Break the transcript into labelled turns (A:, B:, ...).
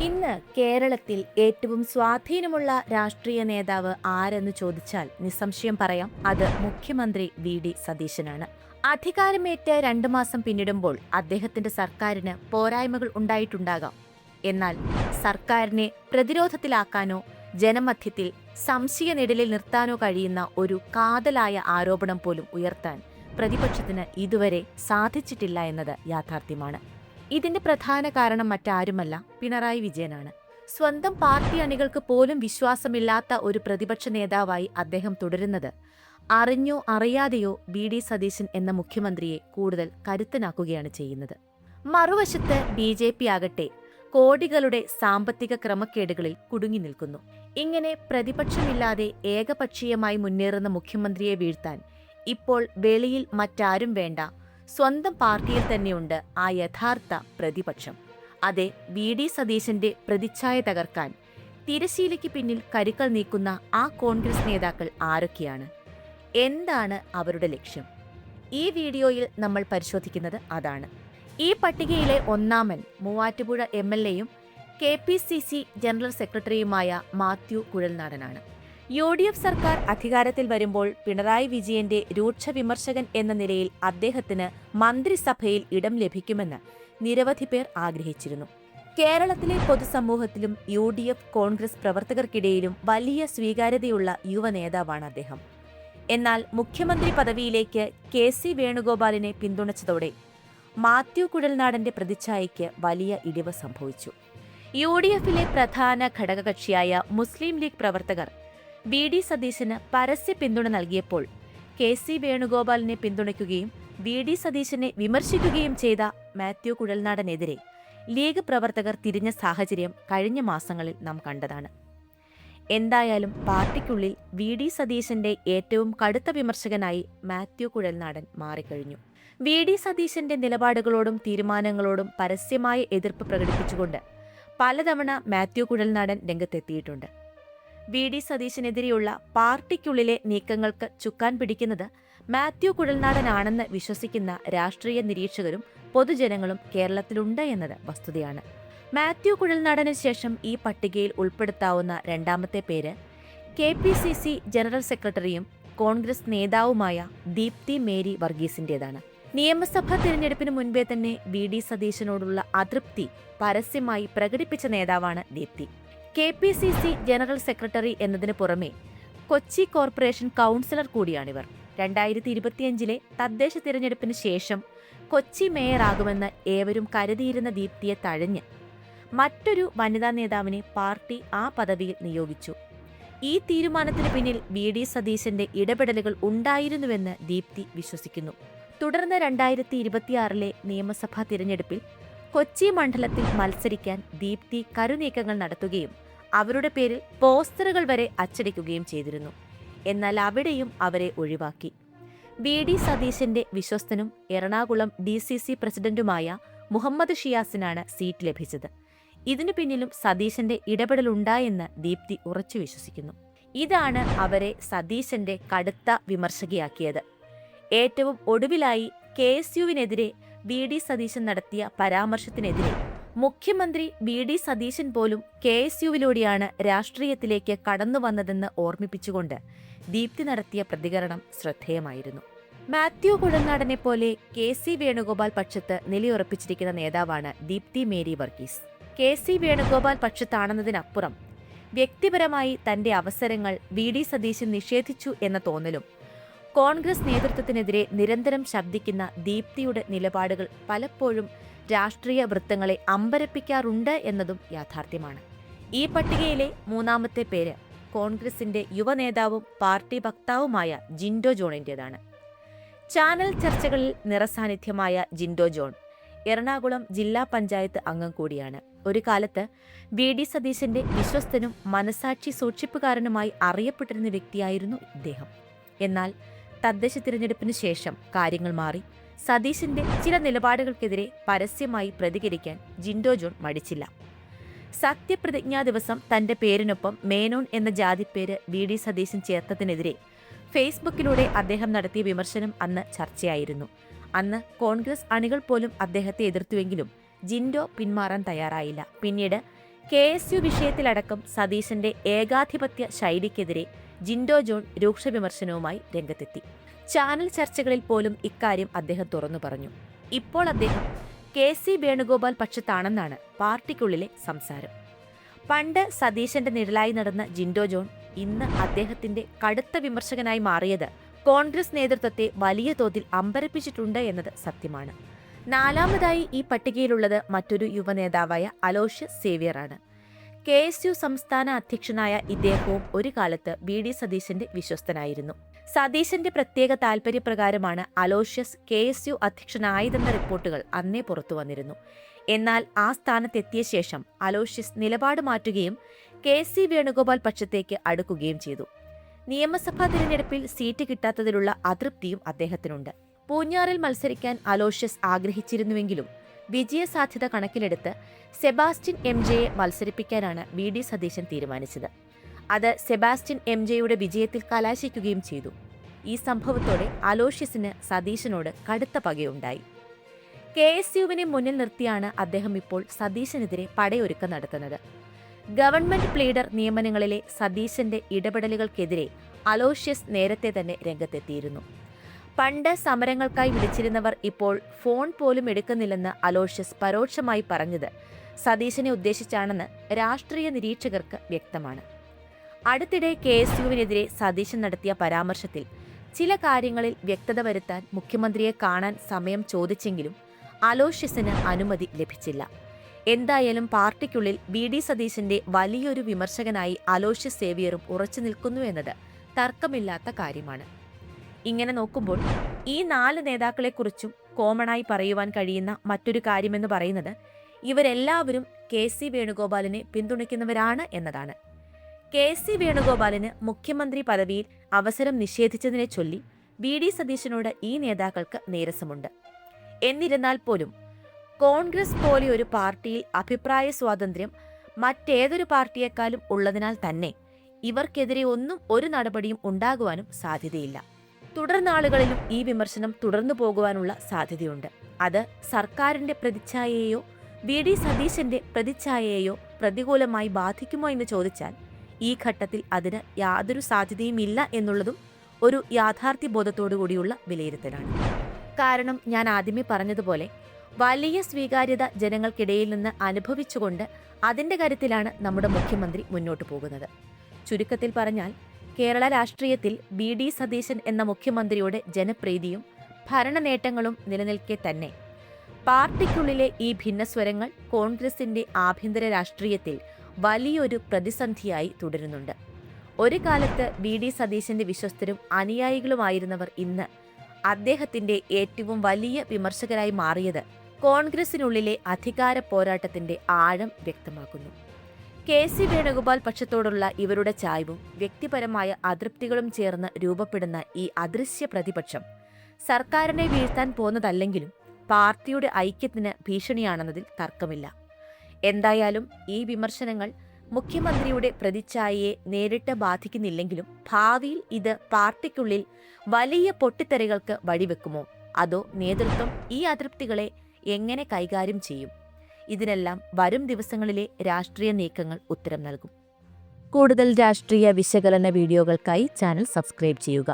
A: ഇന്ന് കേരളത്തിൽ ഏറ്റവും സ്വാധീനമുള്ള രാഷ്ട്രീയ നേതാവ് ആരെന്ന് ചോദിച്ചാൽ നിസ്സംശയം പറയാം, അത് മുഖ്യമന്ത്രി വി.ഡി. സതീശനാണ്. അധികാരമേറ്റ് 2 മാസം പിന്നിടുമ്പോൾ അദ്ദേഹത്തിന്റെ സർക്കാരിന് പോരായ്മകൾ ഉണ്ടായിട്ടുണ്ടാകാം. എന്നാൽ സർക്കാരിനെ പ്രതിരോധത്തിലാക്കാനോ ജനമധ്യത്തിൽ സംശയനിഴലിൽ നിർത്താനോ കഴിയുന്ന ഒരു കാതലായ ആരോപണം പോലും ഉയർത്താൻ പ്രതിപക്ഷത്തിന് ഇതുവരെ സാധിച്ചിട്ടില്ല എന്നത് യാഥാർത്ഥ്യമാണ്. ഇതിന്റെ പ്രധാന കാരണം മറ്റാരുമല്ല, പിണറായി വിജയനാണ്. സ്വന്തം പാർട്ടി അണികൾക്ക് പോലും വിശ്വാസമില്ലാത്ത ഒരു പ്രതിപക്ഷ നേതാവായി അദ്ദേഹം തുടരുന്നത് അറിഞ്ഞോ അറിയാതെയോ വി.ഡി. സതീശൻ എന്ന മുഖ്യമന്ത്രിയെ കൂടുതൽ കരുത്തനാക്കുകയാണ് ചെയ്യുന്നത്. മറുവശത്ത് ബി.ജെ.പി. ആകട്ടെ കോടികളുടെ സാമ്പത്തിക ക്രമക്കേടുകളിൽ കുടുങ്ങി നിൽക്കുന്നു. ഇങ്ങനെ പ്രതിപക്ഷമില്ലാതെ ഏകപക്ഷീയമായി മുന്നേറുന്ന മുഖ്യമന്ത്രിയെ വീഴ്ത്താൻ ഇപ്പോൾ വെളിയിൽ മറ്റാരും വേണ്ട, സ്വന്തം പാർട്ടിയിൽ തന്നെയുണ്ട് ആ യഥാർത്ഥ പ്രതിപക്ഷം. അതെ, വി.ഡി. സതീശന്റെ പ്രതിച്ഛായ തകർക്കാൻ തിരശീലയ്ക്ക് പിന്നിൽ കരുക്കൾ നീക്കുന്ന ആ കോൺഗ്രസ് നേതാക്കൾ ആരൊക്കെയാണ്? എന്താണ് അവരുടെ ലക്ഷ്യം? ഈ വീഡിയോയിൽ നമ്മൾ പരിശോധിക്കുന്നത് അതാണ്. ഈ പട്ടികയിലെ ഒന്നാമൻ മൂവാറ്റുപുഴ എം.എൽ.എയും കെ.പി.സി.സി. ജനറൽ സെക്രട്ടറിയുമായ മാത്യു കുഴൽനാടനാണ്. യു.ഡി.എഫ്. സർക്കാർ അധികാരത്തിൽ വരുമ്പോൾ പിണറായി വിജയന്റെ രൂക്ഷ വിമർശകൻ എന്ന നിലയിൽ അദ്ദേഹത്തിന് മന്ത്രിസഭയിൽ ഇടം ലഭിക്കുമെന്ന് നിരവധി പേർ ആഗ്രഹിച്ചിരുന്നു. കേരളത്തിലെ പൊതുസമൂഹത്തിലും യു.ഡി.എഫ്. കോൺഗ്രസ് പ്രവർത്തകർക്കിടയിലും വലിയ സ്വീകാര്യതയുള്ള യുവ നേതാവാണ് അദ്ദേഹം. എന്നാൽ മുഖ്യമന്ത്രി പദവിയിലേക്ക് കെ.സി. വേണുഗോപാലിനെ പിന്തുണച്ചതോടെ മാത്യു കുഴൽനാടന്റെ പ്രതിച്ഛായയ്ക്ക് വലിയ ഇടിവ് സംഭവിച്ചു. യു.ഡി.എഫിലെ പ്രധാന ഘടകകക്ഷിയായ മുസ്ലിം ലീഗ് പ്രവർത്തകർ വി.ഡി. സതീശന് പരസ്യ പിന്തുണ നൽകിയപ്പോൾ കെ.സി. വേണുഗോപാലിനെ പിന്തുണയ്ക്കുകയും വി.ഡി. സതീശനെ വിമർശിക്കുകയും ചെയ്ത മാത്യു കുഴൽനാടനെതിരെ ലീഗ് പ്രവർത്തകർ തിരിഞ്ഞ സാഹചര്യം കഴിഞ്ഞ മാസങ്ങളിൽ നാം കണ്ടതാണ്. എന്തായാലും പാർട്ടിക്കുള്ളിൽ വി.ഡി. സതീശന്റെ ഏറ്റവും കടുത്ത വിമർശകനായി മാത്യു കുഴൽനാടൻ മാറിക്കഴിഞ്ഞു. വി.ഡി. സതീശന്റെ നിലപാടുകളോടും തീരുമാനങ്ങളോടും പരസ്യമായ എതിർപ്പ് പ്രകടിപ്പിച്ചുകൊണ്ട് പലതവണ മാത്യു കുഴൽനാടൻ രംഗത്തെത്തിയിട്ടുണ്ട്. വി.ഡി. സതീശനെതിരെയുള്ള പാർട്ടിക്കുള്ളിലെ നീക്കങ്ങൾക്ക് ചുക്കാൻ പിടിക്കുന്നത് മാത്യു കുഴൽനാടനാണെന്ന് വിശ്വസിക്കുന്ന രാഷ്ട്രീയ നിരീക്ഷകരും പൊതുജനങ്ങളും കേരളത്തിലുണ്ട് എന്നത് വസ്തുതയാണ്. മാത്യു കുഴൽനാടന് ശേഷം ഈ പട്ടികയിൽ ഉൾപ്പെടുത്താവുന്ന രണ്ടാമത്തെ പേര് കെ.പി.സി.സി. ജനറൽ സെക്രട്ടറിയും കോൺഗ്രസ് നേതാവുമായ ദീപ്തി മേരി വർഗീസിന്റേതാണ്. നിയമസഭാ തിരഞ്ഞെടുപ്പിന് മുൻപേ തന്നെ വി.ഡി. സതീശനോടുള്ള അതൃപ്തി പരസ്യമായി പ്രകടിപ്പിച്ച നേതാവാണ് ദീപ്തി. കെ.പി.സി.സി. ജനറൽ സെക്രട്ടറി എന്നതിന് പുറമെ കൊച്ചി കോർപ്പറേഷൻ കൗൺസിലർ കൂടിയാണിവർ. 2025 തദ്ദേശ തിരഞ്ഞെടുപ്പിന് ശേഷം കൊച്ചി മേയറാകുമെന്ന് ഏവരും കരുതിയിരുന്ന ദീപ്തിയെ തഴഞ്ഞ് മറ്റൊരു വനിതാ നേതാവിനെ പാർട്ടി ആ പദവിയിൽ നിയോഗിച്ചു. ഈ തീരുമാനത്തിന് പിന്നിൽ വി.ഡി. സതീശന്റെ ഇടപെടലുകൾ ഉണ്ടായിരുന്നുവെന്ന് ദീപ്തി വിശ്വസിക്കുന്നു. തുടർന്ന് 2026 നിയമസഭാ തിരഞ്ഞെടുപ്പിൽ കൊച്ചി മണ്ഡലത്തിൽ മത്സരിക്കാൻ ദീപ്തി കരുനീക്കങ്ങൾ നടത്തുകയും അവരുടെ പേരിൽ പോസ്റ്ററുകൾ വരെ അച്ചടിക്കുകയും ചെയ്തിരുന്നു. എന്നാൽ അവിടെയും അവരെ ഒഴിവാക്കി. വി.ഡി. സതീശന്റെ വിശ്വസ്തനും എറണാകുളം ഡി.സി.സി. പ്രസിഡന്റുമായ മുഹമ്മദ് ഷിയാസിനാണ് സീറ്റ് ലഭിച്ചത്. ഇതിനു പിന്നിലും സതീശന്റെ ഇടപെടലുണ്ടായെന്ന് ദീപ്തി ഉറച്ചു വിശ്വസിക്കുന്നു. ഇതാണ് അവരെ സതീശന്റെ കടുത്ത വിമർശകയാക്കിയത്. ഏറ്റവും ഒടുവിലായി കെ.എസ്.യുവിനെതിരെ വി.ഡി. സതീശൻ നടത്തിയ പരാമർശത്തിനെതിരെ മുഖ്യമന്ത്രി വി.ഡി. സതീശൻ പോലും കെ.എസ്.യുവിലൂടെയാണ് രാഷ്ട്രീയത്തിലേക്ക് കടന്നുവന്നതെന്ന് ഓർമ്മിപ്പിച്ചുകൊണ്ട് ദീപ്തി നടത്തിയ പ്രതികരണം ശ്രദ്ധേയമായിരുന്നു. മാത്യു കുഴൽനാടനെ പോലെ കെ.സി. വേണുഗോപാൽ പക്ഷത്ത് നിലയുറപ്പിച്ചിരിക്കുന്ന നേതാവാണ് ദീപ്തി മേരി വർഗീസ്. കെ.സി. വേണുഗോപാൽ പക്ഷത്താണെന്നതിനപ്പുറം വ്യക്തിപരമായി തന്റെ അവസരങ്ങൾ വി.ഡി. സതീശൻ നിഷേധിച്ചു എന്ന തോന്നലും കോൺഗ്രസ് നേതൃത്വത്തിനെതിരെ നിരന്തരം ശബ്ദിക്കുന്ന ദീപ്തിയുടെ നിലപാടുകൾ പലപ്പോഴും രാഷ്ട്രീയ വൃത്തങ്ങളെ അമ്പരപ്പിക്കാറുണ്ട് എന്നതും യാഥാർത്ഥ്യമാണ്. ഈ പട്ടികയിലെ മൂന്നാമത്തെ പേര് കോൺഗ്രസിന്റെ യുവനേതാവും പാർട്ടി വക്താവുമായ ജിൻഡോ ജോണിന്റേതാണ്. ചാനൽ ചർച്ചകളിൽ നിറസാന്നിധ്യമായ ജിൻഡോ ജോൺ എറണാകുളം ജില്ലാ പഞ്ചായത്ത് അംഗം കൂടിയാണ്. ഒരു കാലത്ത് വി.ഡി. സതീശന്റെ വിശ്വസ്തനും മനസാക്ഷി സൂക്ഷിപ്പുകാരനുമായി അറിയപ്പെട്ടിരുന്ന വ്യക്തിയായിരുന്നു ഇദ്ദേഹം. എന്നാൽ തദ്ദേശ തിരഞ്ഞെടുപ്പിന് ശേഷം കാര്യങ്ങൾ മാറി. സതീശന്റെ ചില നിലപാടുകൾക്കെതിരെ പരസ്യമായി പ്രതികരിക്കാൻ ജിൻഡോ ജോൺ മടിച്ചില്ല. സത്യപ്രതിജ്ഞാ ദിവസം തന്റെ പേരിനൊപ്പം മേനോൻ എന്ന ജാതിപ്പേര് വി.ഡി. സതീശൻ ചേർത്തതിനെതിരെ ഫേസ്ബുക്കിലൂടെ അദ്ദേഹം നടത്തിയ വിമർശനം അന്ന് ചർച്ചയായിരുന്നു. അന്ന് കോൺഗ്രസ് അണികൾ പോലും അദ്ദേഹത്തെ എതിർത്തുവെങ്കിലും ജിൻഡോ പിന്മാറാൻ തയ്യാറായില്ല. പിന്നീട് KSU വിഷയത്തിലടക്കം സതീശന്റെ ഏകാധിപത്യ ശൈലിക്കെതിരെ ജിൻഡോ ജോൺ രൂക്ഷ വിമർശനവുമായി രംഗത്തെത്തി. ചാനൽ ചർച്ചകളിൽ പോലും ഇക്കാര്യം അദ്ദേഹം തുറന്നു പറഞ്ഞു. ഇപ്പോൾ അദ്ദേഹം KC വേണുഗോപാൽ പക്ഷത്താണെന്നാണ് പാർട്ടിക്കുള്ളിലെ സംസാരം. പണ്ട് സതീശന്റെ നിഴലായി നടന്ന ജിൻഡോ ജോൺ ഇന്ന് അദ്ദേഹത്തിന്റെ കടുത്ത വിമർശകനായി മാറിയത് കോൺഗ്രസ് നേതൃത്വത്തെ വലിയ തോതിൽ അമ്പരപ്പിച്ചിട്ടുണ്ട് എന്നത് സത്യമാണ്. നാലാമതായി ഈ പട്ടികയിലുള്ളത് മറ്റൊരു യുവനേതാവായ അലോഷ്യസ് സേവ്യറാണ്. KSU സംസ്ഥാന അധ്യക്ഷനായ ഇദ്ദേഹവും ഒരു കാലത്ത് BD സതീശന്റെ വിശ്വസ്തനായിരുന്നു. സതീശന്റെ പ്രത്യേക താൽപര്യപ്രകാരമാണ് അലോഷ്യസ് KSU അധ്യക്ഷനായതെന്ന റിപ്പോർട്ടുകൾ അന്നേ പുറത്തുവന്നിരുന്നു. എന്നാൽ ആ സ്ഥാനത്തെത്തിയ ശേഷം അലോഷ്യസ് നിലപാട് മാറ്റുകയും KC വേണുഗോപാൽ പക്ഷത്തേക്ക് അടുക്കുകയും ചെയ്തു. നിയമസഭാ തിരഞ്ഞെടുപ്പിൽ സീറ്റ് കിട്ടാത്തതിലുള്ള അതൃപ്തിയും അദ്ദേഹത്തിനുണ്ട്. പൂഞ്ഞാറിൽ മത്സരിക്കാൻ അലോഷ്യസ് ആഗ്രഹിച്ചിരുന്നുവെങ്കിലും വിജയസാധ്യത കണക്കിലെടുത്ത് സെബാസ്റ്റ്യൻ MJയെ മത്സരിപ്പിക്കാനാണ് BD സതീശൻ തീരുമാനിച്ചത്. അത് സെബാസ്റ്റ്യൻ MJയുടെ വിജയത്തിൽ കലാശിക്കുകയും ചെയ്തു. ഈ സംഭവത്തോടെ അലോഷ്യസിന് സതീശനോട് കടുത്ത പകയുണ്ടായി. KSUവിനെ മുന്നിൽ നിർത്തിയാണ് അദ്ദേഹം ഇപ്പോൾ സതീശനെതിരെ പടയൊരുക്കം നടത്തുന്നത്. ഗവൺമെന്റ് പ്ലീഡർ നിയമനങ്ങളിലെ സതീശന്റെ ഇടപെടലുകൾക്കെതിരെ അലോഷ്യസ് നേരത്തെ തന്നെ രംഗത്തെത്തിയിരുന്നു. പണ്ട് സമരങ്ങൾക്കായി വിളിച്ചിരുന്നവർ ഇപ്പോൾ ഫോൺ പോലും എടുക്കുന്നില്ലെന്ന് അലോഷ്യസ് പരോക്ഷമായി പറഞ്ഞത് സതീശനെ ഉദ്ദേശിച്ചാണെന്ന് രാഷ്ട്രീയ നിരീക്ഷകർക്ക് വ്യക്തമാണ്. അടുത്തിടെ KSUവിനെതിരെ സതീശൻ നടത്തിയ പരാമർശത്തിൽ ചില കാര്യങ്ങളിൽ വ്യക്തത വരുത്താൻ മുഖ്യമന്ത്രിയെ കാണാൻ സമയം ചോദിച്ചെങ്കിലും അലോഷ്യസിന് അനുമതി ലഭിച്ചില്ല. എന്തായാലും പാർട്ടിക്കുള്ളിൽ BD സതീശന്റെ വലിയൊരു വിമർശകനായി അലോഷ്യസ് സേവ്യറും ഉറച്ചു നിൽക്കുന്നു എന്നത് തർക്കമില്ലാത്ത കാര്യമാണ്. ഇങ്ങനെ നോക്കുമ്പോൾ ഈ 4 നേതാക്കളെക്കുറിച്ചും കോമണായി പറയുവാൻ കഴിയുന്ന മറ്റൊരു കാര്യമെന്ന് പറയുന്നത് ഇവരെല്ലാവരും KC വേണുഗോപാലിനെ പിന്തുണയ്ക്കുന്നവരാണ് എന്നതാണ്. KC വേണുഗോപാലിന് മുഖ്യമന്ത്രി പദവിയിൽ അവസരം നിഷേധിച്ചതിനെ ചൊല്ലി BD സതീശനോട് ഈ നേതാക്കൾക്ക് നീരസമുണ്ട്. എന്നിരുന്നാൽ പോലും കോൺഗ്രസ് പോലെ ഒരു പാർട്ടിയിൽ അഭിപ്രായ സ്വാതന്ത്ര്യം മറ്റേതൊരു പാർട്ടിയെക്കാളും ഉള്ളതിനാൽ തന്നെ ഇവർക്കെതിരെ ഒരു നടപടിയും ഉണ്ടാകുവാനും സാധ്യതയില്ല. തുടർനാളുകളിലും ഈ വിമർശനം തുടർന്നു പോകുവാനുള്ള സാധ്യതയുണ്ട്. അത് സർക്കാരിന്റെ പ്രതിച്ഛായയെയോ BD സതീശന്റെ പ്രതിച്ഛായയെയോ പ്രതികൂലമായി ബാധിക്കുമോ എന്ന് ചോദിച്ചാൽ ഈ ഘട്ടത്തിൽ അതിന് യാതൊരു സാധ്യതയുമില്ല എന്നുള്ളതും ഒരു യാഥാർത്ഥ്യബോധത്തോടുകൂടിയുള്ള വിലയിരുത്തലാണ്. കാരണം ഞാൻ ആദ്യമേ പറഞ്ഞതുപോലെ വലിയ സ്വീകാര്യത ജനങ്ങൾക്കിടയിൽ നിന്ന് അനുഭവിച്ചുകൊണ്ട് അതിന്റെ കരുത്തിലാണ് നമ്മുടെ മുഖ്യമന്ത്രി മുന്നോട്ടു പോകുന്നത്. ചുരുക്കത്തിൽ പറഞ്ഞാൽ കേരള രാഷ്ട്രീയത്തിൽ BD സതീശൻ എന്ന മുഖ്യമന്ത്രിയുടെ ജനപ്രീതിയും ഭരണ നേട്ടങ്ങളും നിലനിൽക്കെ തന്നെ പാർട്ടിക്കുള്ളിലെ ഈ ഭിന്നസ്വരങ്ങൾ കോൺഗ്രസിന്റെ ആഭ്യന്തര രാഷ്ട്രീയത്തിൽ വലിയൊരു പ്രതിസന്ധിയായി തുടരുന്നുണ്ട്. ഒരു കാലത്ത് BD സതീശന്റെ വിശ്വസ്തരും അനുയായികളുമായിരുന്നവർ ഇന്ന് അദ്ദേഹത്തിന്റെ ഏറ്റവും വലിയ വിമർശകരായി മാറിയത് കോൺഗ്രസിനുള്ളിലെ അധികാര പോരാട്ടത്തിന്റെ ആഴം വ്യക്തമാക്കുന്നു. KC വേണുഗോപാൽ പക്ഷത്തോടുള്ള ഇവരുടെ ചായ്വും വ്യക്തിപരമായ അതൃപ്തികളും ചേർന്ന് രൂപപ്പെടുന്ന ഈ അദൃശ്യ പ്രതിപക്ഷം സർക്കാരിനെ വീഴ്ത്താൻ പോന്നതല്ലെങ്കിലും പാർട്ടിയുടെ ഐക്യത്തിന് ഭീഷണിയാണെന്നതിൽ തർക്കമില്ല. എന്തായാലും ഈ വിമർശനങ്ങൾ മുഖ്യമന്ത്രിയുടെ പ്രതിച്ഛായയെ നേരിട്ട് ബാധിക്കുന്നില്ലെങ്കിലും ഭാവിയിൽ ഇത് പാർട്ടിക്കുള്ളിൽ വലിയ പൊട്ടിത്തെറികൾക്ക് വഴിവെക്കുമോ, അതോ നേതൃത്വം ഈ അതൃപ്തികളെ എങ്ങനെ കൈകാര്യം ചെയ്യും? ഇതിനെല്ലാം വരും ദിവസങ്ങളിലെ രാഷ്ട്രീയ നീക്കങ്ങൾ ഉത്തരം നൽകും. കൂടുതൽ രാഷ്ട്രീയ വിശകലന വീഡിയോകൾക്കായി ചാനൽ സബ്സ്ക്രൈബ് ചെയ്യുക.